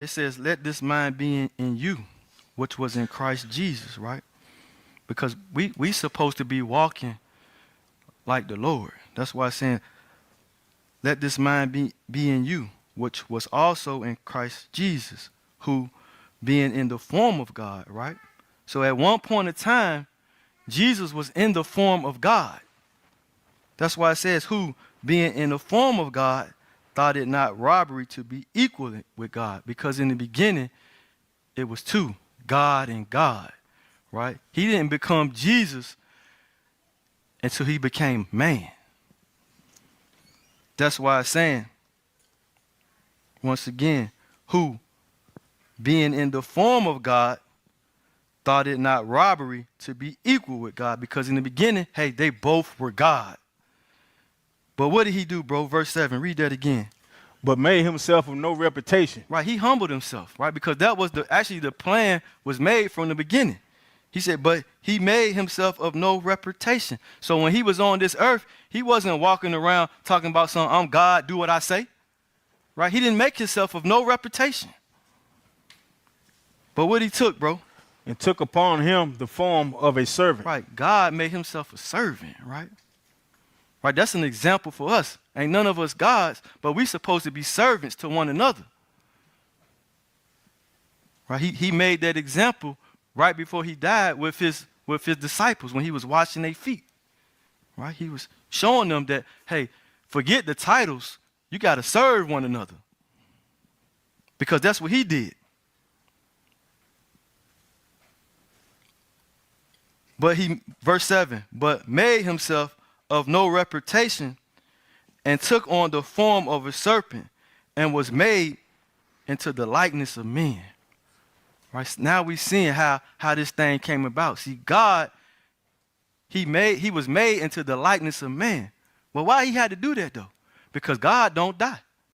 It says, let this mind be in you, which was in Christ Jesus, right? Because we supposed to be walking like the Lord. That's why it's saying, let this mind be in you, which was also in Christ Jesus, who being in the form of God, right? So at one point in time, Jesus was in the form of God. That's why it says, who being in the form of God, thought it not robbery to be equal with God. Because in the beginning, it was two, God and God, right? He didn't become Jesus until he became man. That's why it's saying, once again, who being in the form of God, thought it not robbery to be equal with God. Because in the beginning, hey, they both were God. But what did he do, bro? Verse 7, read that again. But made himself of no reputation. Right, he humbled himself, right? Because that was actually the plan was made from the beginning. He said, but he made himself of no reputation. So when he was on this earth, he wasn't walking around talking about some, I'm God, do what I say. Right? He didn't make himself of no reputation. But what he took, bro? And took upon him the form of a servant. Right, God made himself a servant, right? Right, that's an example for us. Ain't none of us gods, but we supposed to be servants to one another. Right, he made that example right before he died with his disciples when he was washing their feet. Right, he was showing them that, hey, forget the titles, you got to serve one another. Because that's what he did. But verse 7, but made himself of no reputation and took on the form of a serpent and was made into the likeness of men. Right? Now we're seeing how this thing came about. See, God, he was made into the likeness of man. Well, why he had to do that though? Because God don't die.